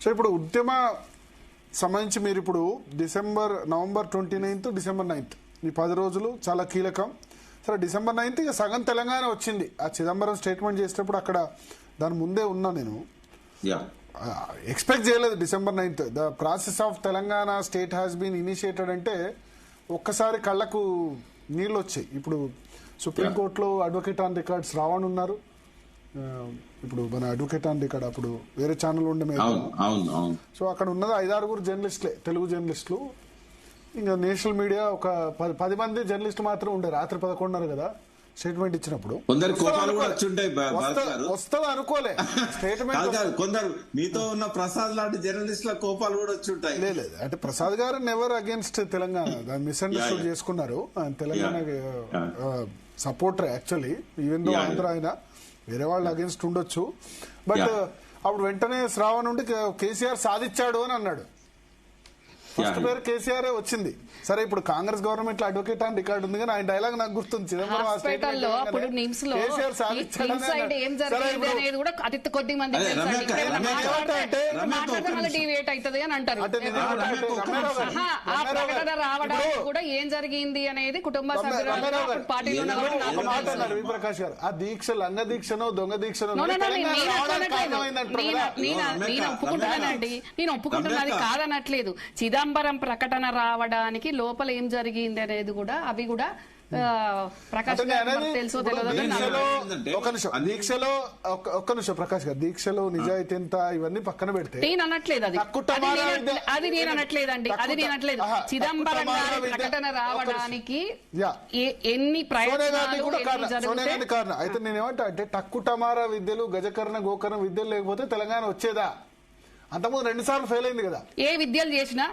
So ఇప్పుడు ఉద్యమ సంబంధించి మీరు ఇప్పుడు నవంబర్ 29th డిసెంబర్ 9th ఈ 10 రోజులు చాలా కీలకం. సరే డిసెంబర్ 9th ఇక సగం తెలంగాణ వచ్చింది. ఆ చిదంబరం స్టేట్మెంట్ చేసేటప్పుడు అక్కడ దాని ముందే ఉన్నా నేను ఎక్స్పెక్ట్ చేయలేదు. December 9th the process of Telangana state has been initiated అంటే ఒక్కసారి కళ్ళకు నీళ్ళు వచ్చాయి. ఇప్పుడు సుప్రీంకోర్టులో అడ్వకేట్ ఆన్ రికార్డ్స్ రావణ్ ఉన్నారు. ఇప్పుడు మన అడ్వకేట్ ఆన్ రికార్డ్ అప్పుడు వేరే ఛానల్ ఉండే సో అక్కడ ఉన్నది 5-6 జర్నలిస్టులే, తెలుగు జర్నలిస్టులు. ఇంకా నేషనల్ మీడియా ఒక 10 మంది జర్నలిస్టులు మాత్రం ఉండే. రాత్రి 11:30 కదా స్టేట్మెంట్ ఇచ్చినప్పుడు వస్తుంది అనుకోలే స్టేట్మెంట్. కొందరు మీతో ఉన్న ప్రసాద్ లాంటి జర్నలిస్టుల కోపాలు కూడా వచ్చి ఉంటాయి. లేదు అంటే ప్రసాద్ గారు నెవర్ అగేన్స్ట్ తెలంగాణ, దాన్ని మిస్అండర్స్టాండ్ చేసుకున్నారు. Telangana supporter actually, even though Andhra ఆయన వేరే వాళ్ళు అగేన్స్ట్ ఉండొచ్చు. బట్ అప్పుడు వెంటనే శ్రావణ్ నుండి కేసీఆర్ సాధించాడు అని అన్నాడు. ఫస్ట్ పేరు కేసీఆర్ వచ్చింది. సరే ఇప్పుడు కాంగ్రెస్ గవర్నమెంట్ లో అడ్వకేట్ ఆన్ రికార్డు ఉంది కానీ ఆయన డైలాగ్ నాకు గుర్తుంది. చిదంబరం కూడా ఏం జరిగింది అనేది కుటుంబ విప్రకాష్ గారు ఆ దీక్ష లంగ దీక్షనో దొంగ దీక్షనో నేను ఒప్పుకుంటున్నానండి, నేను ఒప్పుకుంటున్నది కాదనట్లేదు. చిదంబరం ప్రకటన రావడానికి లోపల ఏం జరిగింది అనేది కూడా అవి కూడా ప్రకాష్ తెలుసో తెలియదు. దీక్షలో ఒక్క నిమిషం ప్రకాష్ గారు, దీక్షలో నిజాయితీ ఎంత ఇవన్నీ పక్కన పెడితే నేను అనట్లేదు అది నేను అనట్లేదండి, అది నేను అనట్లేదు. చిదంబరం గారి ప్రకటన రావడానికి ఎన్ని సోనియా కారణం అయితే నేనేమంటా అంటే టక్కుటమారా విద్యలు గజకర్ణ గోకర్ణ విద్యలు లేకపోతే తెలంగాణ వచ్చేదా? అంతకుముందు 2 సార్లు ఫెయిల్ అయింది కదా. ఏ విద్యలు చేసినా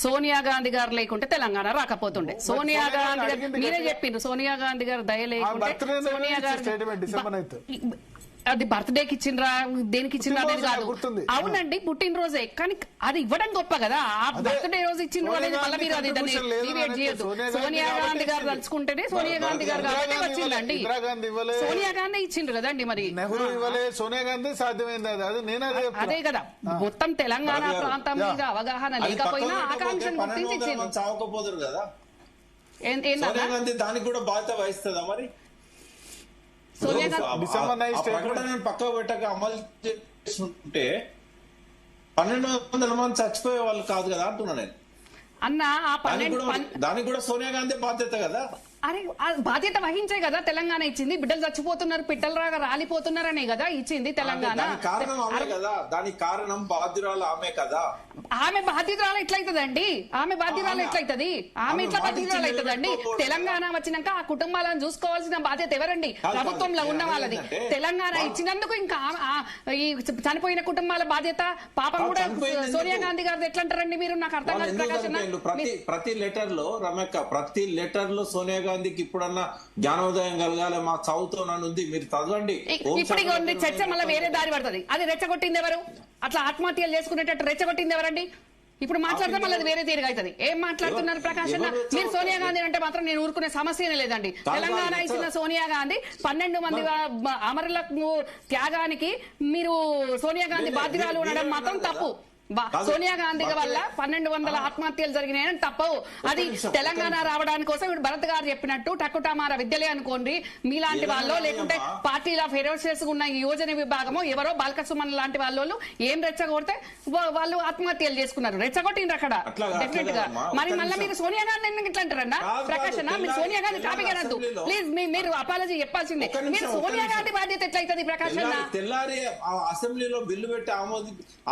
సోనియా గాంధీ గారు లేకుంటే తెలంగాణ రాకపోతుండే. సోనియా గాంధీ గారు మీరే చెప్పిండ్రు, సోనియా గాంధీ గారు దయ లేకుంటే సోనియా గాంధీ అది బర్త్డేకి ఇచ్చిండ్రా దేనికి ఇచ్చిండ్రా అనేది కాదు. అవునండి పుట్టినరోజే, కానీ అది ఇవ్వడం గొప్ప కదా. ఆ బర్త్డే రోజు ఇచ్చిండ్రు అనేది మళ్ళీ మీరు అది దాన్ని డిబేట్ చేయొద్దు. సోనియా గాంధీ గారు తలుచుకుంటేనే సోనియా గాంధీ గారు కాబట్టి వచ్చిందండి. సోనియా గాంధీ ఇచ్చిండ్రు కదండి, మరి సోనియా గాంధీ సాధ్యమైంది అదే కదా. మొత్తం తెలంగాణ ప్రాంతం మీద అవగాహన లేకపోయినా ఆకాంక్షను గుర్తించి ఇచ్చింది. చావకపోదురు కదా సోనియా గాంధీ, దానికి కూడా బాధ్యత వహిస్తుందా మరి? పక్కకు పెట్టక అమలు చేస్తుంటే 1200 మంది చచ్చిపోయే వాళ్ళు కాదు కదా అంటున్నా నేను. దానికి కూడా సోనియా గాంధీ బాధ్యత కదా. అరే బాధ్యత వహించే కదా తెలంగాణ ఇచ్చింది. బిడ్డలు చచ్చిపోతున్నారు, పిట్టలరాగా రాలిపోతున్నారనే కదా ఇచ్చింది తెలంగాణ. దానికి కారణం బాధ్యురాలు ఆమె కదా. ఆమె బాధ్యతరాలు ఎట్లయితదండి? ఆమె బాధ్యతరాలు ఎట్లయితది? ఆమె ఎట్లా బాధ్యతరాలు అవుతుందండి? తెలంగాణ వచ్చినాక ఆ కుటుంబాలను చూసుకోవాల్సిన బాధ్యత ఎవరండి? ప్రభుత్వంలో ఉన్న వాళ్ళది. తెలంగాణ ఇచ్చినందుకు ఇంకా ఈ చనిపోయిన కుటుంబాల బాధ్యత పాపం కూడా సోనియా గాంధీ గారిది ఎట్లా అంటారండి మీరు? నాకు అర్థం కాదు ప్రకాష్. ప్రతి లెటర్ లో రమేక్క, ప్రతి లెటర్ లో సోనియా గాంధీకి ఇప్పుడన్నా జ్ఞానోదయం కలగాలి, మా చదువుతోనని ఉంది, మీరు చదవండి. ఇప్పుడు చర్చ మళ్ళీ వేరే దారి పడుతుంది. అది రెచ్చగొట్టింది ఎవరు? అట్లా ఆత్మహత్యలు చేసుకునేటట్టు రెచ్చగొట్టింది ఎవరండి? ఇప్పుడు మాట్లాడితే మళ్ళీ అది వేరే తీరుగా అవుతుంది. ఏం మాట్లాడుతున్నారు ప్రకాష్ అన్న? మీరు సోనియా గాంధీ అంటే మాత్రం నేను ఊరుకునే సమస్యనే లేదండి. తెలంగాణ ఇచ్చిన సోనియా గాంధీ 12 మంది అమరుల త్యాగానికి మీరు సోనియా గాంధీ బాధ్యురాలు ఉండడం మాత్రం తప్పు. సోనియా గాంధీ వల్ల 1200 ఆత్మహత్యలు జరిగినాయని తప్పవు. అది తెలంగాణ రావడానికి కోసం ఇప్పుడు భరత్ గారు చెప్పినట్టు టక్కుటమారా విద్యలే అనుకోండి. మీలాంటి వాళ్ళు లేకుంటే పార్టీల ఫెరోషియస్ ఉన్న ఈ యోజన విభాగము ఎవరో బాల్కసుమన్ లాంటి వాళ్ళు ఏం రెచ్చగొడితే వాళ్ళు ఆత్మహత్యలు చేసుకున్నారు, రెచ్చగొట్టిండ్రు అక్కడ డెఫినెట్ గా. మరి మళ్ళీ మీరు సోనియా గాంధీ ఎందుకు ఇట్లా అంటారన్నా ప్రకాష్ అన్న? మీరు సోనియా గాంధీ టాపిక్ అనద్దు ప్లీజ్. మీరు అపాలజీ చెప్పాల్సిందే. మీరు సోనియా గాంధీ బాధ్యత ఎట్లయితుంది ప్రకాష్ అన్న? తెల్లారి అసెంబ్లీలో బిల్లు పెట్టి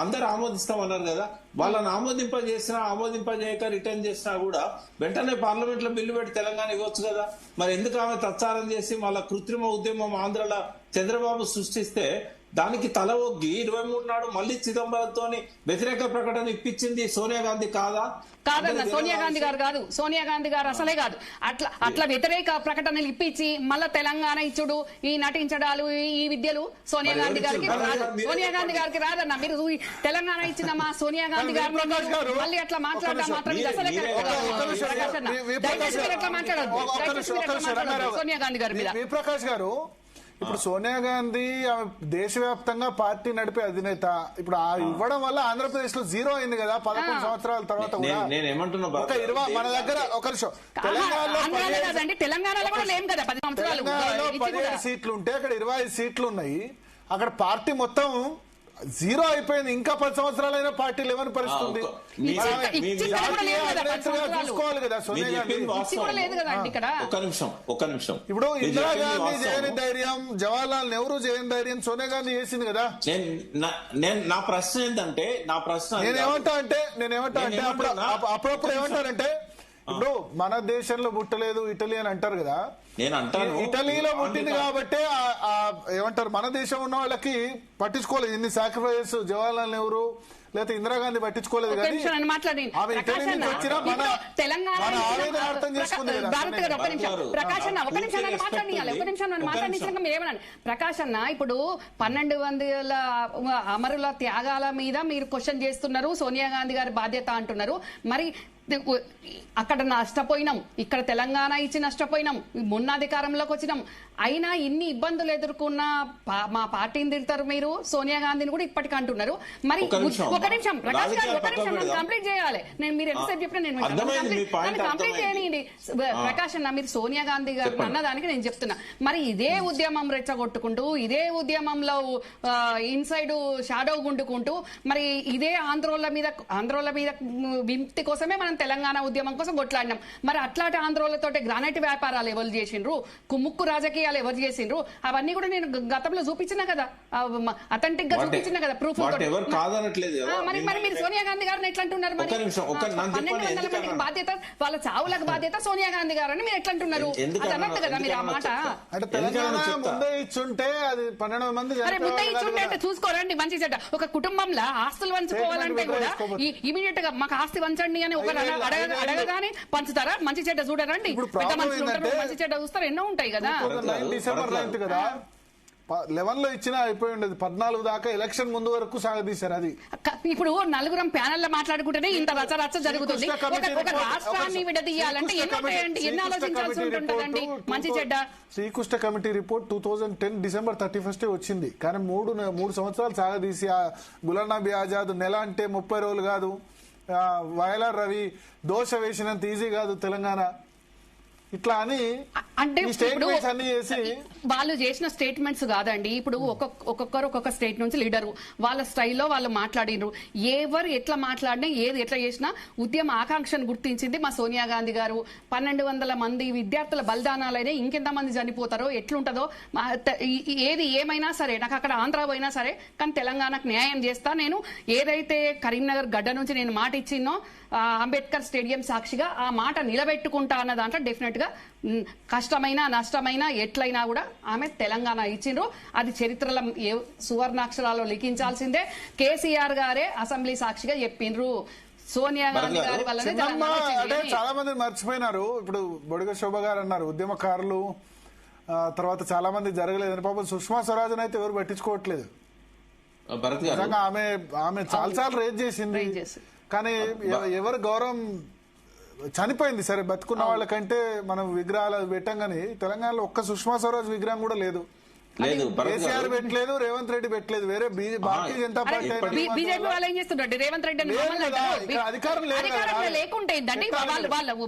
అందరు ఆమోదిస్తాం అన్నారు కదా. వాళ్ళని ఆమోదింపజేయక రిటర్న్ చేసినా కూడా వెంటనే పార్లమెంట్ లో బిల్లు పెట్టి తెలంగాణ ఇవ్వచ్చు కదా. మరి ఎందుకు ఆమె తత్సారం చేసి మళ్ళా కృత్రిమ ఉద్యమం ఆంధ్రలో చంద్రబాబు సృష్టిస్తే దానికి తల ఒగ్గి 23 నాడు మళ్ళీ చిదంబరంతో వ్యతిరేక ప్రకటన ఇప్పించింది సోనియా గాంధీ కాదా? కాదన్న, సోనియా గాంధీ గారు కాదు. సోనియా గాంధీ గారు అసలే కాదు. అట్లా వ్యతిరేక ప్రకటనలు ఇప్పించి మళ్ళా తెలంగాణ ఇచ్చుడు, ఈ నటించడాలు, ఈ విద్యలు సోనియా గాంధీ గారికి రాదు. సోనియా గాంధీ గారికి రాదన్న. మీరు తెలంగాణ ఇచ్చిన మా సోనియా గాంధీ గారు మళ్ళీ అట్లా మాట్లాడడం మాత్రం ఇది అసలే ప్రకాష్ అన్న. దయచేసి మీరు అట్లా మాట్లాడద్దు సోనియా గాంధీ గారి మీద. ప్రకాష్ గారు ఇప్పుడు సోనియా గాంధీ ఆమె దేశవ్యాప్తంగా పార్టీ నడిపే అధినేత. ఇప్పుడు ఆ ఇవ్వడం వల్ల ఆంధ్రప్రదేశ్ లో జీరో అయింది కదా 11 సంవత్సరాల తర్వాత కూడా. నేను ఏమంటున్నా ఒక 20 మన దగ్గర ఒక నిమిషం తెలంగాణలో తెలంగాణలో కూడా లేం కదా 10 సంవత్సరాలు. తెలంగాణలో 17 సీట్లు ఉంటే అక్కడ 25 సీట్లు ఉన్నాయి. అక్కడ పార్టీ మొత్తం జీరో అయిపోయింది. ఇంకా 10 సంవత్సరాలైనా పార్టీ లేవని పరిస్థితి ఉంది. చూసుకోవాలి కదా సోనియా గాంధీ. ఒక్క నిమిషం ఇప్పుడు ఇందిరాగాంధీ చేయని ధైర్యం, జవహర్లాల్ నెహ్రూ చేయని ధైర్యం సోనియా గాంధీ చేసింది కదా. నా ప్రశ్న ఏంటంటే నేనేమంటా అంటే అప్పుడప్పుడు ఏమంటారంటే ఇప్పుడు మన దేశంలో పుట్టలేదు ఇటలీ అని అంటారు కదా. నేను అంటాను ఇటలీలో పుట్టింది కాబట్టి ఏమంటారు మన దేశం ఉన్న వాళ్ళకి పట్టించుకోలేదు. ఇన్ని సాక్రిఫైస్ జవహర్లాల్ నెహ్రూ లేకపోతే ఇందిరాగాంధీ పట్టించుకోలేదు కానీ ఆమె ఇటలీ నుంచి వచ్చినా మన ఆవేదన అర్థం చేసుకుంది కదా. ప్రకాష్ అన్న ఒక నిమిషం మాట్లాడినాక మీరేమన్నా ప్రకాష్ అన్న ఇప్పుడు 1200 అమరుల త్యాగాల మీద మీరు క్వశ్చన్ చేస్తున్నారు. సోనియా గాంధీ గారి బాధ్యత అంటున్నారు. మరి అక్కడ నష్టపోయినాం, ఇక్కడ తెలంగాణ ఇచ్చి నష్టపోయినాం, మొన్న అధికారంలోకి వచ్చినాం. అయినా ఇన్ని ఇబ్బందులు ఎదుర్కొన్న మా పార్టీని తిడతారు మీరు, సోనియా గాంధీని కూడా ఇప్పటికీ అంటున్నారు. మరి ఒక నిమిషం ప్రకాష్ గారు ఒక నిమిషం నన్ను కంప్లీట్ చేయాలి. నేను మీరు ఎంతసేపు చెప్పినా నేను కంప్లీట్ చేయనియండి. ప్రకాష్ అన్న మీరు సోనియా గాంధీ గారు అన్నదానికి నేను చెప్తున్నా. మరి ఇదే ఉద్యమం రెచ్చగొట్టుకుంటూ ఇదే ఉద్యమంలో ఇన్సైడ్ షాడో గుండుకుంటూ మరి ఇదే ఆంధ్రోల మీద విముక్తి కోసమే మనం తెలంగాణ ఉద్యమం కోసం కొట్లాడినాం. మరి అట్లాంటి ఆంధ్రోలతో గ్రానైట్ వ్యాపారాలు ఎవరు చేసిండ్రు, కుమ్ముక్కు రాజకీయాలు ఎవరు చేసిండ్రు, అవన్నీ కూడా నేను గతంలో చూపించినా కదా, అథెంటిక్ గా చూపించినా కదా ప్రూఫ్. మరి మీరు సోనియా గాంధీ గారిని ఎట్లా అంటున్నారు? మరి 1200 మందికి బాధ్యత, వాళ్ళ చావులకు బాధ్యత సోనియా గాంధీ గారు అని మీరు ఎట్లా అంటున్నారు? అది అన్నట్టు కదా మీరు ఆ మాట. ముందే ఇచ్చుంటే అది 12 మంది ముందే ఇచ్చుంటే అంటే చూసుకోరండి. మంచి చెడ్డ ఒక కుటుంబంలో ఆస్తులు పంచుకోవాలంటే కూడా ఇమీడియట్ గా మాకు ఆస్తి పంచండి అని ఒక అడగగానే పంచుతారా? మంచి చెడ్డ చూడరండి, పెద్ద మనుషులు ఉంటారు, మంచి చెడ్డ చూస్తారు, ఎన్నో ఉంటాయి కదా. డిసెంబర్ 9 కదా 11 లో ఇచ్చినా అయిపోయి ఉండేది. 14 దాకా ఎలక్షన్ ముందు వరకు సాగదీశారు. అది ఇప్పుడు నలుగురం ప్యానెల్ లో మాట్లాడుకుంటేనే ఇంత రచ్చ జరుగుతుంది. ఒక రాష్ట్రాన్ని విడదీయాలంటే ఎన్ని ఆలోచించాల్సి ఉంటుందండి మంచి చెడ్డ. శ్రీకృష్ణ కమిటీ రిపోర్ట్ 2010 డిసెంబర్ 31 వచ్చింది. కానీ 3 సంవత్సరాలు సాగదీసి ఆ గులాం నబీ ఆజాద్ నెల అంటే 30 రోజులు కాదు, వయలార్ రవి దోష వేసినంత ఈజీ కాదు తెలంగాణ. ఇట్లా అని అంటే స్టేట్మెంట్స్ అన్ని చేసి వాళ్ళు చేసిన స్టేట్మెంట్స్ కాదండి. ఇప్పుడు ఒక్కొక్కరు ఒక్కొక్క స్టేట్ నుంచి లీడరు వాళ్ళ స్టైల్లో వాళ్ళు మాట్లాడినరు. ఎవరు ఎట్లా మాట్లాడినా ఏది ఎట్లా చేసినా ఉద్యమ ఆకాంక్షను గుర్తించింది మా సోనియా గాంధీ గారు. 1200 మంది విద్యార్థుల బలిదానాలైనా ఇంకెంత మంది చనిపోతారో ఎట్లుంటదో ఏది ఏమైనా సరే నాకు అక్కడ ఆంధ్ర పోయినా సరే కానీ తెలంగాణకు న్యాయం చేస్తా. నేను ఏదైతే కరీంనగర్ గడ్డ నుంచి నేను మాట ఇచ్చినో అంబేద్కర్ స్టేడియం సాక్షిగా ఆ మాట నిలబెట్టుకుంటా అన్న దాంట్లో డెఫినెట్ గా కష్టమైనా నష్టమైనా ఎట్లయినా కూడా ఆమె తెలంగాణ ఇచ్చిండ్రు. అది చరిత్రలో సువర్ణాక్షరాల్లో లిఖించాల్సిందే. కేసీఆర్ గారే అసెంబ్లీ సాక్షిగా చెప్పిండ్రు సోనియా గాంధీ గారి వల్లనే. అంటే చాలా మంది మర్చిపోయినారు. ఇప్పుడు బొడిగ శోభ గారు అన్నారు ఉద్యమకారులు, తర్వాత చాలా మంది జరగలేదని. పాపం సుష్మా స్వరాజ్ అయితే ఎవరు పట్టించుకోవట్లేదు. ఆమె చాలా రేజ్ చేసింది కానీ ఎవరు గౌరవం చనిపోయింది. సరే బతుకున్న వాళ్ళకంటే మనం విగ్రహాలు పెట్టాం కానీ తెలంగాణలో ఒక్క సుష్మా స్వరాజ్ విగ్రహం కూడా లేదు. కేసీఆర్ పెట్టలేదు, రేవంత్ రెడ్డి పెట్టలేదు, వేరే భారతీయ జనతా పార్టీ బీజేపీ వాళ్ళు ఏం చేస్తున్నారు? రేవంత్ రెడ్డి అధికారం లేకుంటే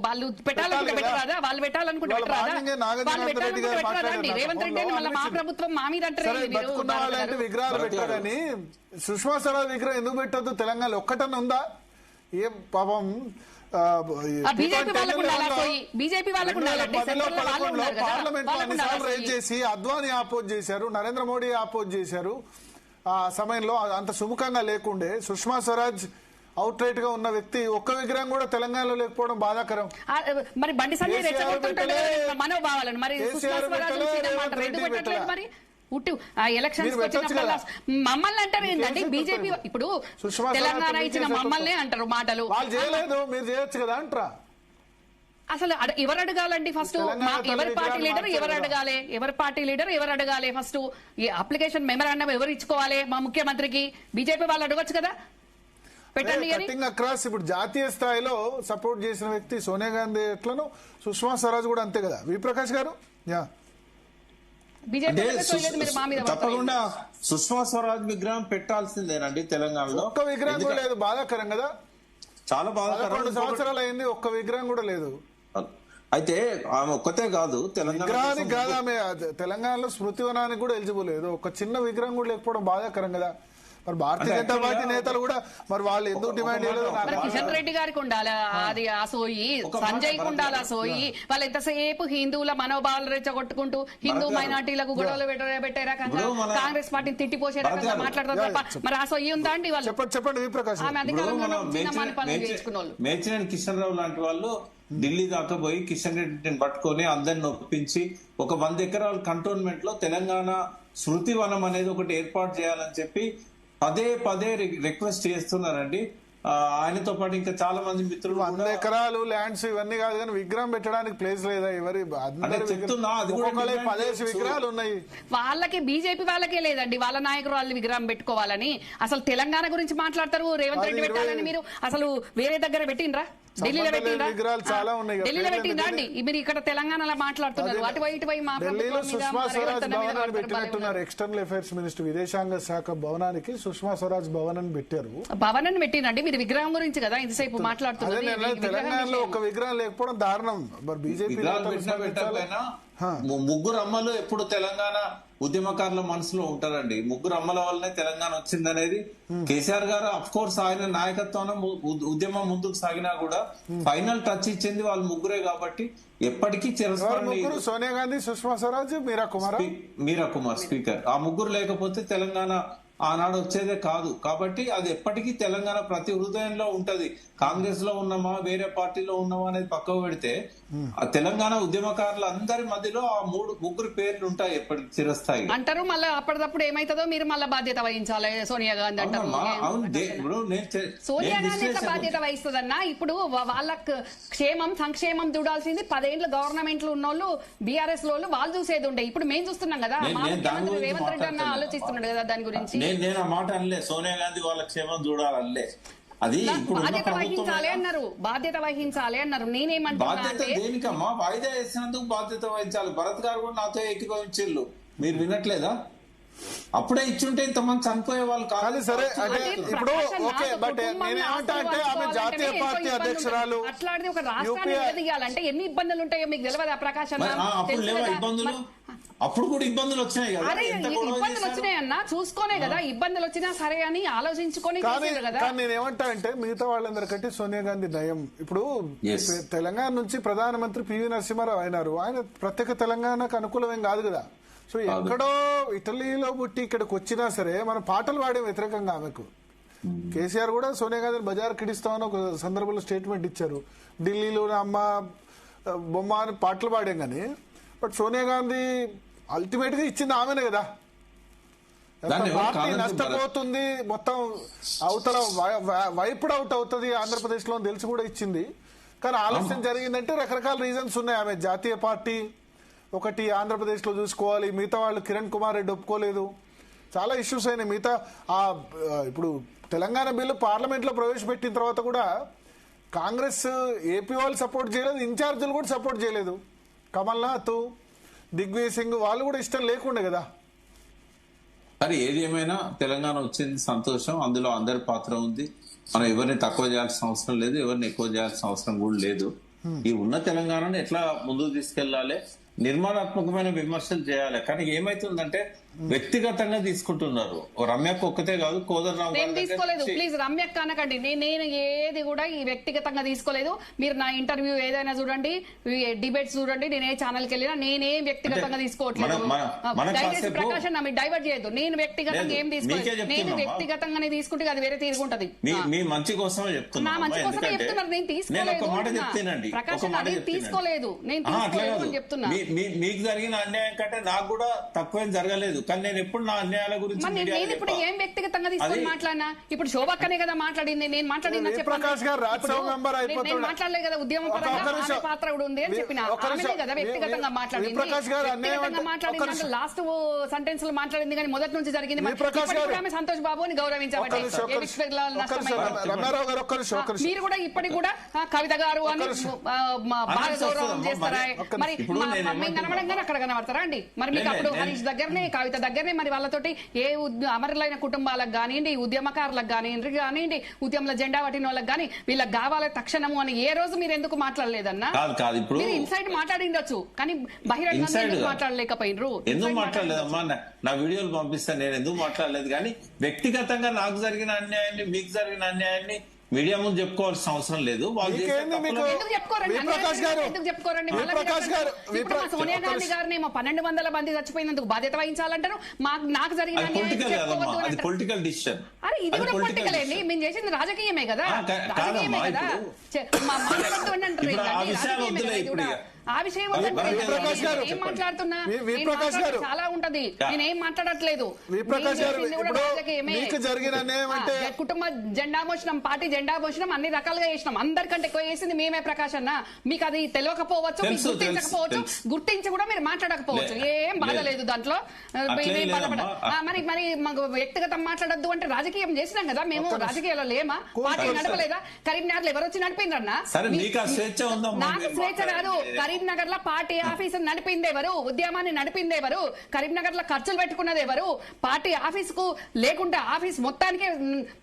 వాళ్ళు పెట్టాలనుకుంటే పెట్టరాదా? వాళ్ళు పెట్టాలనుకుంటే పెట్టరాదా? రేవంత్ రెడ్డి మళ్ళీ మా ప్రభుత్వం మా మీద అంటారు విగ్రహాలు పెట్టారని. సుష్మా స్వరాజ్ విగ్రహం ఎందుకు పెట్టద్దు? తెలంగాణలో ఒక్కటన్నా ఉందా? ఏం పాపం పార్లమెంట్ లో అన్నిసార్లు రైజ్ చేసి అద్వానీ ఆపోజ్ చేశారు, నరేంద్ర మోడీ ఆపోజ్ చేశారు. ఆ సమయంలో అంత సుముఖంగా లేకుండే సుష్మా స్వరాజ్ అవుట్ రైట్ గా ఉన్న వ్యక్తి ఒక్క విగ్రహం కూడా తెలంగాణలో లేకపోవడం బాధాకరం. మరి బండి సంజయ్ రెచ్చగొట్టుంటే మనోభావాలను మరి మరి ఎలక్షన్స్ మమ్మల్ని అంటారు ఏంటంటే బీజేపీ ఇప్పుడు తెలంగాణ ఇచ్చిన మమ్మల్ని అంటారు మాటలు. వాళ్ళు చేయలేదు, మీరు చేయొచ్చు కదా అంటారా? అసలు ఎవరు అడగాలండి? ఫస్ట్ ఎవరి పార్టీ లీడర్ ఎవరు అడగాలి? ఫస్ట్ అప్లికేషన్ మెమరాండం ఎవరు ఇచ్చుకోవాలి? మా ముఖ్యమంత్రికి బీజేపీ వాళ్ళు అడగొచ్చు కదా పెట్టండి. అక్రాస్ ఇప్పుడు జాతీయ స్థాయిలో సపోర్ట్ చేసిన వ్యక్తి సోనియా గాంధీ ఎట్లను సుష్మా స్వరాజ్ కూడా అంతే కదా. వి ప్రకాష్ గారు బీజేపీ అంటే మీరు మా మీద తప్పకుండా సుష్మా స్వరాజ్ విగ్రహం పెట్టాల్సిందేనండి తెలంగాణలో. ఒక్క విగ్రహం కూడా లేదు, బాధాకరం కదా. చాలా బాధాకరం. 2 సంవత్సరాలు అయింది, ఒక్క విగ్రహం కూడా లేదు. అయితే ఆమె ఒక్కతే కాదు, విగ్రహానికి కాదు, ఆమె తెలంగాణలో స్మృతివనానికి కూడా ఎలిజిబుల్ లేదు. ఒక చిన్న విగ్రహం కూడా లేకపోవడం బాధాకరం కదా. మరి భారతీయ జనతా పార్టీ నేతలు కూడా మరి వాళ్ళు ఎందుకు డిమాండ్ చేయలేదు? కిషన్ రెడ్డి గారికి ఉండాలి అది ఆ సోయి, సంజయ్ కు ఉండాలి ఆ సోయి. వాళ్ళు ఎంతసేపు హిందువుల మనోభావాలు రెచ్చగొట్టుకుంటూ హిందూ మైనార్టీలకు గొడవలు పెట్టే రకంగా కాంగ్రెస్ పార్టీని తిట్టిపోసే రకంగా మాట్లాడతారు తప్ప మరి ఆ సోయి ఉందా అండి? వాళ్ళు చెప్పండి ప్రకాశ్. ఆమె అధికారంలో మేచినేని కిషన్ రావు లాంటి వాళ్ళు ఢిల్లీ దాకా పోయి కిషన్ రెడ్డిని పట్టుకొని అందరిని ఒప్పించి ఒక 100 ఎకరాల కంటోన్మెంట్ లో తెలంగాణ స్మృతి వనం అనేది ఒకటి ఏర్పాటు చేయాలని చెప్పి పదే రిక్వెస్ట్ చేస్తున్నారండి. ఆయనతో పాటు ఇంకా చాలా మంది మిత్రులు. 100 ఎకరాలు ల్యాండ్స్ ఇవన్నీ కాదు కానీ విగ్రహం పెట్టడానికి ప్లేస్ లేదా? ఎవరి చెప్తున్నా, 10 విగ్రహాలు ఉన్నాయి. వాళ్ళకి బీజేపీ వాళ్ళకే లేదండి వాళ్ళ నాయకులు వాళ్ళు విగ్రహం పెట్టుకోవాలని. అసలు తెలంగాణ గురించి మాట్లాడతారు, రేవంత్ రెడ్డి పెట్టాలని. మీరు అసలు వేరే దగ్గర పెట్టినరా? ఢిల్లీలో పెట్టిండ్రా? విగ్రహాలు చాలా ఉన్నాయి. ఢిల్లీలో పెట్టిండ్రా అండి? మీరు ఇక్కడ తెలంగాణలో మాట్లాడుతున్నారు, అటువైపు ఢిల్లీలో సుష్మా స్వరాజ్ భవనాన్ని పెట్టినట్టున్నారు. ఎక్స్టర్నల్ అఫైర్స్ మినిస్టర్, విదేశాంగ శాఖ భవనానికి సుష్మా స్వరాజ్ భవన్ అని పెట్టారు. భవన్ పెట్టినండి. మీరు విగ్రహం గురించి కదా ఇంతసేపు మాట్లాడుతున్నారు. తెలంగాణలో ఒక విగ్రహం లేకపోవడం దారుణం. మరి బీజేపీ ముగ్గురు అమ్మలు ఎప్పుడు తెలంగాణ ఉద్యమకారుల మనసులో ఉంటారండి. ముగ్గురు అమ్మల వల్లనే తెలంగాణ వచ్చిందనేది కేసీఆర్ గారు అఫ్ కోర్స్ ఆయన నాయకత్వాన ఉద్యమం ముందుకు సాగినా కూడా ఫైనల్ టచ్ ఇచ్చింది వాళ్ళు ముగ్గురే కాబట్టి ఎప్పటికీ చిరస్మరణి. సోనియా గాంధీ, సుష్మా స్వరాజ్, మీరా కుమార్ స్పీకర్. ఆ ముగ్గురు లేకపోతే తెలంగాణ ఆనాడు వచ్చేదే కాదు. కాబట్టి అది ఎప్పటికీ తెలంగాణ ప్రతి హృదయంలో ఉంటది. కాంగ్రెస్ లో ఉన్నామా వేరే పార్టీలో ఉన్నామా అనేది పక్కకు పెడితే ఆ తెలంగాణ ఉద్యమకారులు అందరి మధ్యలో ఆ ముగ్గురు పేర్లు ఉంటాయి ఎప్పటికి చిరస్థాయి అంటారు. మళ్ళీ అప్పటిదప్పుడు ఏమైతుందో మీరు మళ్ళీ బాధ్యత వహించాలి సోనియా గాంధీ అంటారు. సోనియా గాంధీ బాధ్యత వహిస్తుందన్నా. ఇప్పుడు వాళ్ళ సంక్షేమం చూడాల్సింది 10 ఏళ్ల గవర్నమెంట్ లో ఉన్నోళ్ళు బీఆర్ఎస్ లో వాళ్ళు చూసేది ఉండే. ఇప్పుడు మేము చూస్తున్నాం కదా, ముఖ్యమంత్రి రేవంత్ రెడ్డి అన్న ఆలోచిస్తున్నాడు కదా దాని గురించి. నేను ఆ మాట అనలే, సోనియా గాంధీ వాళ్ళ క్షేమం చూడాలనలే. అది బాధ్యత వహించాలి అన్నారు. నేనేమంటున్నా దేనికమ్మా వాయిదా వేసినందుకు బాధ్యత వహించాలి. భరత్ గారు కూడా నాతో ఏకీభవించిళ్ళు, మీరు వినట్లేదా? అప్పుడే ఇచ్చుంటే ఇంతమంది చనిపోయే వాళ్ళు కాదు. సరే అంటే ఇప్పుడు ఓకే, బట్ నేనేమంటా అంటే ఆమె జాతీయ పార్టీ అధ్యక్షురాలు. అట్లాంటిది ఒక రాష్ట్రాన్ని ఎదగాలంటే ఎన్ని ఇబ్బందులు ఉంటాయో మీకు తెలియదు. ప్రకాశం అప్పుడు లేవా ఇబ్బందులు? అప్పుడు కూడా ఇబ్బందులు వచ్చినాయి కదా. ఇబ్బందులు వచ్చినాయన్నా చూసుకోనే కదా. ఇబ్బందులు వచ్చినా సరే అని ఆలోచించుకొని కదా. కానీ నేనేమంటా అంటే మిగతా వాళ్ళందరికంటే సోనియా గాంధీ నయం. ఇప్పుడు తెలంగాణ నుంచి ప్రధానమంత్రి పివి నరసింహారావు అయినారు. ఆయన ప్రత్యేక తెలంగాణకు అనుకూలమేం కాదు కదా. సో ఎక్కడో ఇటలీలో పుట్టి ఇక్కడికి వచ్చినా సరే మనం పాటలు పాడే వ్యతిరేకంగా ఆమెకు. కేసీఆర్ కూడా సోనియా గాంధీని బజార్ కిడిస్తామని ఒక సందర్భంలో స్టేట్మెంట్ ఇచ్చారు. ఢిల్లీలో అమ్మ బొమ్మ అని పాటలు పాడాం కానీ బట్ సోనియా గాంధీ అల్టిమేట్ గా ఇచ్చింది ఆమెనే కదా. పార్టీ నష్టపోతుంది, మొత్తం అవతల వైపుడ్ అవుట్ అవుతుంది ఆంధ్రప్రదేశ్ లో తెలిసి కూడా ఇచ్చింది. కానీ ఆలస్యం జరిగిందంటే రకరకాల రీజన్స్ ఉన్నాయి. ఆమె జాతీయ పార్టీ ఒకటి ఆంధ్రప్రదేశ్ లో చూసుకోవాలి, మిగతా వాళ్ళు కిరణ్ కుమార్ రెడ్డి ఒప్పుకోలేదు, చాలా ఇష్యూస్ అయినాయి. మిగతా ఇప్పుడు తెలంగాణ బిల్లు పార్లమెంట్ లో ప్రవేశపెట్టిన తర్వాత కూడా కాంగ్రెస్ ఏపీ వాళ్ళు సపోర్ట్ చేయలేదు, ఇన్ఛార్జీలు కూడా సపోర్ట్ చేయలేదు. కమల్నాథ్, దిగ్విజయ్ సింగ్ వాళ్ళు కూడా ఇష్టం లేకుండే కదా. మరి ఏది ఏమైనా తెలంగాణ వచ్చింది సంతోషం, అందులో అందరి పాత్ర ఉంది. మనం ఎవరిని తక్కువ చేయాల్సిన అవసరం లేదు, ఎవరిని ఎక్కువ చేయాల్సిన అవసరం కూడా లేదు. ఈ ఉన్న తెలంగాణను ఎట్లా ముందుకు తీసుకెళ్లాలి, నిర్మాణాత్మకమైన విమర్శలు చేయాలి. కానీ ఏమైతుందంటే వ్యక్తిగతంగా తీసుకుంటున్నారు. రమ్యకు ఒక్కతే కాదు, కోదండరామ్ నేను తీసుకోలేదు. ప్లీజ్ రమ్యక్క అనకండి. నేను ఏది కూడా ఈ వ్యక్తిగతంగా తీసుకోలేదు. మీరు నా ఇంటర్వ్యూ ఏదైనా చూడండి, డిబేట్స్ చూడండి, నేను ఏ ఛానల్కి వెళ్ళినా నేనేం వ్యక్తిగతంగా తీసుకోవట్లేదు. దయచేసి ప్రకాశం మీరు డైవర్ట్ చేయొద్దు. నేను వ్యక్తిగతంగా ఏం తీసుకోలేదు. నేను వ్యక్తిగతంగానే తీసుకుంటే అది వేరే తీరుకుంటది. మీ మంచి కోసమే చెప్తున్నా. నా మంచి కోసమే చెప్తున్నారు. నేను తీసుకోలేదు ప్రకాశం, అది తీసుకోలేదు. నేను తీసుకోలేదు చెప్తున్నా. మీకు జరిగిన అన్యాయం కంటే నాకు కూడా తక్కువేం జరగలేదు. కానీ నేను ఎప్పుడు నా అన్యాయాల గురించి మరి మీడియాలో నేను ఇప్పుడు చెప్పా. ఏం వ్యక్తిగతంగా తీసుకొని అది- మాట్లాడినా? ఇప్పుడు శోభక్కనే కదా మాట్లాడింది, నేను మాట్లాడినా వి. చెప్పాను. ప్రకాష్ గారు రాజ్యసభ ఇప్పుడు మెంబర్ నేను అయిపోతుండే. మాట్లాడలేదు కదా, ఉద్యమ ఒక్క పరంగా నిమిషం. ఆమె పాత్ర కూడా ఉంది అని చెప్పిన. ఒక్క నిమిషం. ఆమెనే కదా వ్యక్తిగతంగా వి. మాట్లాడింది. ప్రకాష్ గారు అన్యాయం వ్యక్తిగతంగా అంటే- మాట్లాడింది ఒక్క అంటే నిమిషం. లాస్ట్ సెంటెన్స్ లో మాట్లాడింది కానీ మొదటి నుంచి జరిగింది. వి. మరి ప్రకాష్ ఇప్పటికి గారు. కూడా ఆమె సంతోష్ బాబుని గౌరవించబట్టే ఏ విషయంలో నష్టమైంది. రమారావు గారు ఒక్క నిమిషం, ఒక్క నిమిషం. మీరు కూడా ఇప్పటికి కూడా కవిత గారు అని బాగా గౌరవం చేస్తారా? మరి ఇప్పుడు నేను మేము కనబడంగానే అక్కడ కనబడతారా అండి? మరి మీకు అప్పుడు హరీష్ దగ్గరనే కవిత దగ్గరనే మరి వాళ్ళతోటి ఏ అమరులైన కుటుంబాలకు కానివ్వండి, ఉద్యమకారులకు కానివ్వండి, ఉద్యమంలో జెండా పట్టిన వాళ్ళకి కానీ వీళ్ళకి కావాలి తక్షణము అని ఏ రోజు మీరు ఎందుకు మాట్లాడలేదన్నా? కాదు ఇప్పుడు మీరు ఇన్సైడ్ మాట్లాడిండొచ్చు కానీ బహిరంగంగా Inside ఎందుకు కాదు. మాట్లాడలేకపోయినరు? ఎందుకు మాట్లాడలేదమ్మా నా వీడియోలు పంపిస్తాను, నేను ఎందుకు మాట్లాడలేదు. కానీ వ్యక్తిగతంగా నాకు జరిగిన అన్యాయాన్ని మీకు జరిగిన అన్యాయాన్ని మీడియా ముందు చెప్పుకోవాల్సిన అవసరం లేదు. వాళ్ళు చేసే మీకేంది మీకు? తప్పులను- ఎందుకు చెప్పుకోరండి? వి. ప్రకాష్ గారు. ఎందుకు చెప్పుకోరండి? వి. మళ్ళీ ప్రకాష్ గారు. వి. ఇప్పుడు మా సోనియా ఒక్క గాంధీ నిమిషం. గారిని 1200 మంది చచ్చిపోయినందుకు బాధ్యత వహించాలంటారు. నాకు జరిగిన అది అన్యాయం పొలిటికల్ కదమ్మా, చెప్పుకోవద్దు అది అంటారు. Political decision. అరే ఇది కూడా పొలిటికల్ అండి, మేము చేసింది రాజకీయమే కదా, కాదమ్మా, రాజకీయమే కదా. మాట్లాడుతూ అంటారు ఇప్పుడు ఆ ఏంటండి? విషయాలు రాజకీయమే వద్దులే కదా ఇది ఇప్పుడు కూడా. ఇక. ఆ విషయం వి. వద్దండి. ప్రకాష్ గారు. నేను ఏం మాట్లాడుతున్నా? వి. నేను ప్రకాష్ గారు. మాట్లాడేది చాలా ఉంటది, నేనేం మాట్లాడట్లేదు. వి. ప్రకాష్ నేను గారు, చేసింది కూడా ఇప్పుడు రాజకీయమే. మీకు జరిగిన అన్యాయం అంటే- కుటుంబ జెండా మోసినాం, పార్టీ జెండా మోసినాం, అన్ని రకాలుగా చేసినాం. అందరికంటే ఎక్కువ చేసింది మేమే ప్రకాష్ అన్న. మీకు అది తెలియకపోవచ్చు, మీకు తెలుసు, గుర్తించకపోవచ్చు, తెలుసు. గుర్తించి కూడా మీరు మాట్లాడకపోవచ్చు. ఏం బాధ లేదు దాంట్లో. అట్లేం మీరేం బాధపడ లేదమ్మా. మరి మాకు వ్యక్తిగతం మాట్లాడొద్దు అంటే రాజకీయం చేసినాం కదా మేము. రాజకీయాల్లో లేమా? పార్టీ కూర్చో. నడపలేదా? కరీంనగర్ లో ఎవరు వచ్చి నడిపిండ్రన్నా? సరే, మీకు ఆ స్వేచ్ఛ ఉందమ్మా, నాకు మీరు స్వేచ్ఛ కాదు. మాట్లాడండి. కరీంనగర్ లో పార్టీ ఆఫీసు నడిపింది ఎవరు? ఉద్యమాన్ని నడిపింది ఎవరు? కరీంనగర్ లో ఖర్చులు పెట్టుకున్నది ఎవరు? పార్టీ ఆఫీస్ కు లేకుంటే ఆఫీస్ మొత్తానికి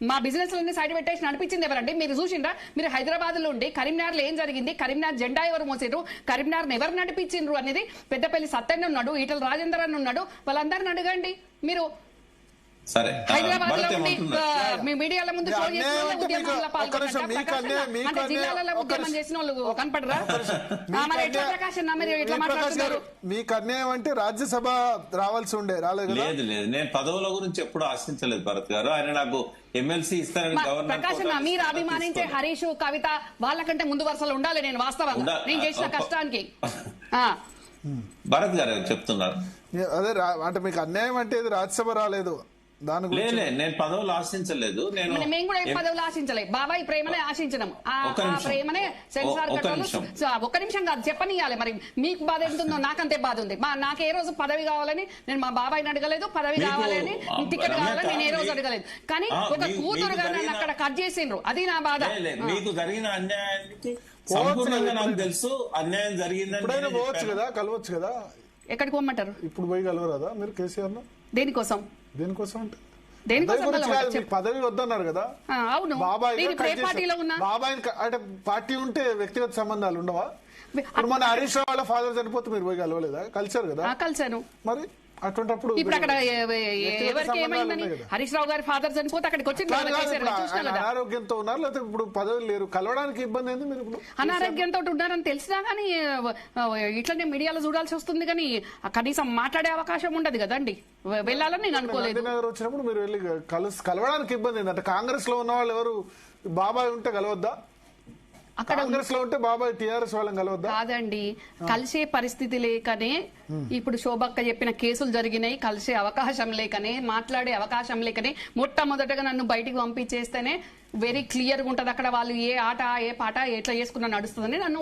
మా బిజినెస్ లన్నీ సైడ్ పెట్టేసి నడిపించింది ఎవరండి? మీరు చూసిండ్రా? మీరు హైదరాబాద్ లో ఉండి కరీంనగర్ లో ఏం జరిగింది, కరీంనగర్ జెండా ఎవరు మోసారు, కరీంనగర్ ఎవరు నడిపించిండ్రు అనేది పెద్దపల్లి సత్యన్న ఉన్నాడు, ఈటల రాజేందర్ అని ఉన్నాడు, వాళ్ళందరిని అడగండి. మీరు సరే, హైదరాబాద్ లో భరత్ ఉండి ఏమంటున్నారు? మీ మీడియాల ముందు షో చేసిన అన్యాయం వాళ్ళు అంటే ఉద్యమంలో మీకు- పాల్గొన్నారా? ఒక్క నిమిషం, మీకు ప్రకాష్ అన్న, అన్యాయం- మీకు అంటే అన్యాయం- జిల్లాలలో ఒక్క ఉద్యమం నిమిషం. చేసిన వాళ్ళు కనపడరా? మరి ఎట్లా ప్రకాష్ అన్న మీరు ఎట్లా వి. ప్రకాష్ గారు, మాట్లాడుతున్నారు? మీకు అన్యాయం అంటే రాజ్యసభ రావాల్సి ఉండే, రాలేదు కదా? లేదు నేను పదవుల గురించి ఎప్పుడు ఆశించలేదు భరత్ గారు. ఆయన నాకు ఎమ్మెల్సీ ఇస్తారని గవర్నర్ ప్రకాష్ అన్న, మీరు అభిమానించే హరీష్ కవిత వాళ్ళకంటే ముందు వరుసలో ఉండాలి. నేను వాస్తవంగా నేను చేసిన కష్టానికి భరత్ గారు చెప్తున్నారు. అదే అంటే మీకు అన్యాయం అంటే ఇది రాజ్యసభ రాలేదు దాని గురించి. లేదు, నేను పదవులు ఆశించలేదు. నేను మేము కూడా ఏ పదవులు ఆశించలే. బాబాయ్ ప్రేమనే ఆశించినాం. ఆ ఒక్క నిమిషం. ప్రేమనే సెన్సార్ ఒక్క కట్టలు. నిమిషం. ఒక్క నిమిషం కాదు, చెప్పనియాలి. మరి మీకు బాధ ఎంత ఉందో నాకంతే బాధ ఉంది. నాకు ఏ రోజు పదవి కావాలని నేను మా బాబాయ్ని అడగలేదు, పదవి మీకు, కావాలని టికెట్ రమ్య కావాలని నేను ఏ రోజు మీ- అడగలేదు. కానీ ఒక మీకు కూతురుగా నన్ను జరిగిన- అక్కడ కట్ చేసిండ్రు, అది నా బాధ. మీకు జరిగిన అన్యాయానికి సంపూర్ణంగా నాకు తెలుసు. అన్యాయం జరిగిందని ఇప్పుడైనా నేనే పోవచ్చు చెప్పాను. కదా, కలవచ్చు కదా. ఎక్కడికి పోమంటారు? ఇప్పుడు పోయి కలవరాదా మీరు కేసీఆర్ ను? దేనికోసం? దేనికోసం అంటే దేనికోసం పదవి గురించి కలవమంటారు? కాదు, మీకు పదవి వద్దన్నారు కదా. అవును. బాబాయ్ నేను ఇప్పుడు ఏ పార్టీలో ఉన్నా? బాబాయ్ అంటే పార్టీ ఉంటే వ్యక్తిగత సంబంధాలు ఉండవా? ఇప్పుడు మన హరీష్ రావు వాళ్ళ ఫాదర్ చనిపోతే మీరు పోయి కలవలేదా? కలిసారు కదా. కలిసాను. మరి అటువంటిప్పుడు ఇప్పుడు అక్కడ వ్యక్తిగత ఎవరికి సంబంధాలు ఏమైందని ఉన్నాయి కదా. హరీష్ రావు గారి ఫాదర్ చనిపోతే అక్కడికి వచ్చి కాదు, కాదు, చూసినా ఇప్పుడు ఆయన కదా. అనారోగ్యంతో ఉన్నారు, లేకపోతే ఇప్పుడు పదవులు లేరు, కలవడానికి ఇబ్బంది ఏంది మీరు ఇప్పుడు? అనారోగ్యంతో ఉన్నారని తెలిసినా కానీ ఇట్లనే మీడియాలో చూడాల్సి వస్తుంది. కానీ కనీసం మాట్లాడే అవకాశం ఉండదు కదండి. వెళ్ళాలని నేను అనుకోలేదు. గాంధీనగర్ వచ్చినప్పుడు మీరు వెళ్ళి కలవడానికి ఇబ్బంది ఏంటంటే కాంగ్రెస్ లో ఉన్న వాళ్ళు ఎవరు బాబాయ్ ఉంటే కలవద్దా? అక్కడ కాంగ్రెస్ లో ఉంటే బాబాయ్ టీఆర్ఎస్ వాళ్ళని కలవద్దా? కాదండి, కలిసే పరిస్థితి లేకనే ఇప్పుడు శోభక్క చెప్పిన కేసులు జరిగినాయి. కలిసే అవకాశం లేకనే, మాట్లాడే అవకాశం లేకనే మొట్టమొదటగా నన్ను బయటికి పంపించేస్తేనే వెరీ క్లియర్గా ఉంటది అక్కడ. వాళ్ళు ఏ ఆట ఏ పాట ఎట్లా చేసుకున్నా నడుస్తుందని నన్ను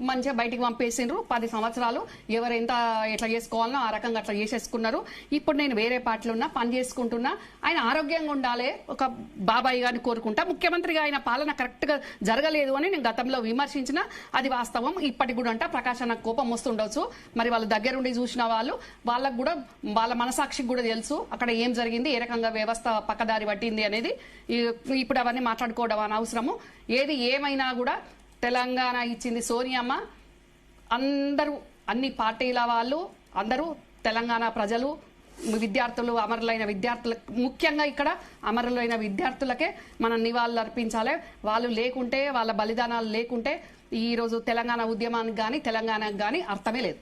మంచిగా బయటికి పంపేసిండ్రు. 10 సంవత్సరాలు ఎవరెంత ఎట్లా చేసుకోవాలనో ఆ రకంగా అట్లా చేసేసుకున్నారు. ఇప్పుడు నేను వేరే పార్టీలో ఉన్నా, పని చేసుకుంటున్నా. ఆయన ఆరోగ్యంగా ఉండాలి, ఒక బాబాయ్ గారిని కోరుకుంటా. ముఖ్యమంత్రిగా ఆయన పాలన కరెక్ట్ గా జరగలేదు అని నేను గతంలో విమర్శించిన, అది వాస్తవం. ఇప్పటికి కూడా అంట ప్రకాష్ అన్న కోపం వస్తుండొచ్చు. మరి వాళ్ళ దగ్గరుండి చూసిన వాళ్ళకు కూడా వాళ్ళ మనసాక్షికి కూడా తెలుసు అక్కడ ఏం జరిగింది, ఏ రకంగా వ్యవస్థ పక్కదారి పట్టింది అనేది. ఇప్పుడు అవన్నీ మాట్లాడుకోవడం అనవసరము. ఏది ఏమైనా కూడా తెలంగాణ ఇచ్చింది సోనియమ్మ. అందరూ అన్ని పార్టీల వాళ్ళు అందరూ తెలంగాణ ప్రజలు, విద్యార్థులు, అమరులైన విద్యార్థులకు, ముఖ్యంగా ఇక్కడ అమరులైన విద్యార్థులకే మనం నివాళులు అర్పించాలి. వాళ్ళు లేకుంటే, వాళ్ళ బలిదానాలు లేకుంటే ఈ రోజు తెలంగాణ ఉద్యమానికి కానీ తెలంగాణకు కానీ అర్థమే లేదు.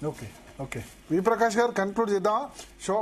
Okay, okay. వి. ప్రకాష్ గారు కన్క్లూడ్ చేద్దాం షో.